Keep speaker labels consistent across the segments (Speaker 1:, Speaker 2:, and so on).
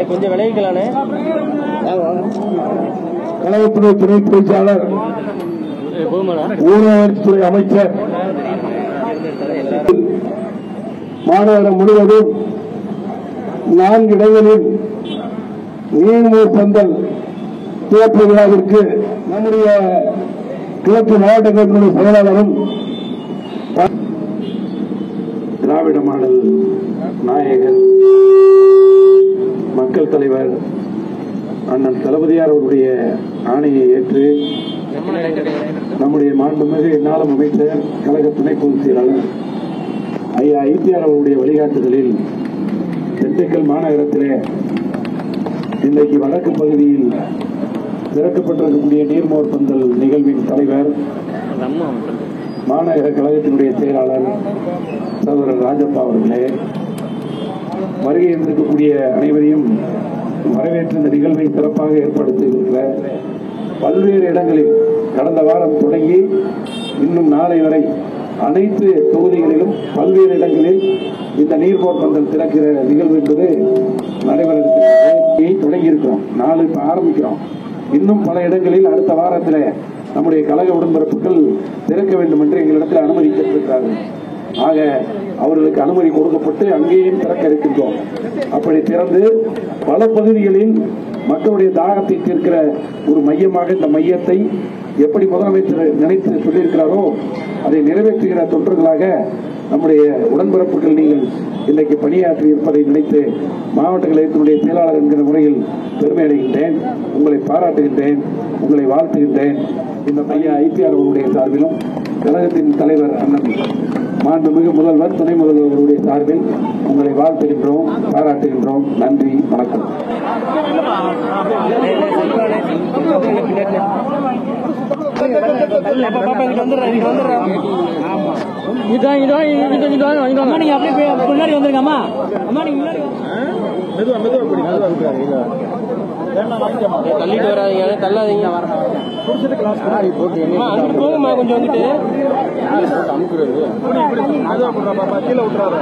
Speaker 1: கொஞ்சம் விளைவிக்கலானே.
Speaker 2: கழகத்துறை துணை பேச்சாளர், ஊரகத்துறை அமைச்சர், மாநகரம் முழுவதும் 4 இடங்களில் நீர்மூர் பந்தல் சிறப்பு விழாவிற்கு நம்முடைய கிழக்கு மாவட்ட கழகத்தினுடைய செயலாளரும் திராவிட மாடல் நாயகர் மக்கள் தலைவர் அண்ணன் தளபதியார் அவருடைய ஆணையை ஏற்று நம்முடைய மாண்புமிகு எந்நாளும் அமைச்சர் கழக துணை பொதுச் செயலாளர் ஐயா ஐபிஆர் அவருடைய வழிகாட்டுதலில் திண்டுக்கல் மாநகரத்திலே இன்றைக்கு வடக்கு பகுதியில் திறக்கப்பட்டிருக்கக்கூடிய நீர்மோர் பந்தல் நிகழ்வின் தலைவர் மாநகர கழகத்தினுடைய செயலாளர் சகோதரர் ராஜப்பா அவர்களே, வருகை இருந்திருக்கக்கூடிய அனைவரையும் வரவேற்று இந்த நிகழ்வை சிறப்பாக ஏற்படுத்தியிருக்கிற பல்வேறு இடங்களில் கடந்த வாரம் தொடங்கி இன்னும் நாளை வரை அனைத்து தொகுதிகளிலும் பல்வேறு இடங்களில் இந்த நீர்மோர் பந்தல் திறக்கிற நிகழ்வு என்பது நடைபெற தொடங்கியிருக்கிறோம். நாளை இப்ப ஆரம்பிக்கிறோம். இன்னும் பல இடங்களில் அடுத்த வாரத்தில் நம்முடைய கழக உடன்பிறப்புகள் திறக்க வேண்டும் என்று எங்களிடத்தில் அனுமதி கேட்டிருக்கிறார்கள். ஆக அவர்களுக்கு அனுமதி கொடுக்கப்பட்டு அங்கேயும் திறக்க இருக்கின்றோம். அப்படி திறந்து பல பகுதிகளில் மக்களுடைய தாகத்தை தீர்க்கிற ஒரு மையமாக இந்த மையத்தை எப்படி முதலமைச்சர் நினைத்து சொல்லியிருக்கிறாரோ அதை நிறைவேற்றுகிற தொண்டர்களாக நம்முடைய உடன்பிறப்புகள் நீங்கள் இன்றைக்கு பணியாற்றி இருப்பதை நினைத்து மாவட்ட கழகத்தினுடைய செயலாளர் என்கிற முறையில் பெருமை அடைகின்றேன். உங்களை பாராட்டுகின்றேன், உங்களை வாழ்த்துகின்றேன். இந்த ஐயா ஐபிஆர் அவருடைய சார்பிலும் கழகத்தின் தலைவர் அண்ணன் மாண்புமிகு முதல்வர் துணை முதல்வர் அவருடைய சார்பில் உங்களை வாழ்த்துகின்றோம், பாராட்டுகின்றோம். நன்றி, வணக்கம்.
Speaker 1: முன்னாடி வந்துருங்கம்மா. தள்ளிட்டு வராதீங்க, தள்ளாதீங்க. போகுமா கொஞ்சம் வந்துட்டு கீழே விட்டுறாரு.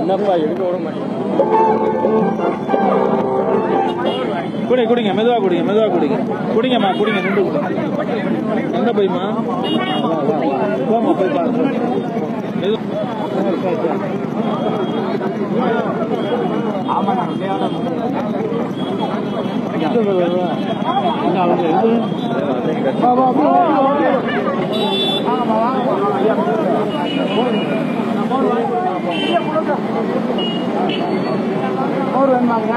Speaker 1: என்னப்பா எடுக்க விட மாட்டேன். குடிங்க, மெதுவா குடிங்க, மெதுவா குடிங்க. குடிங்கம்மா, குடிங்க, நின்று குடிங்க. என்ன போய்மா போமா போய் பாருங்க. வேணுமாங்க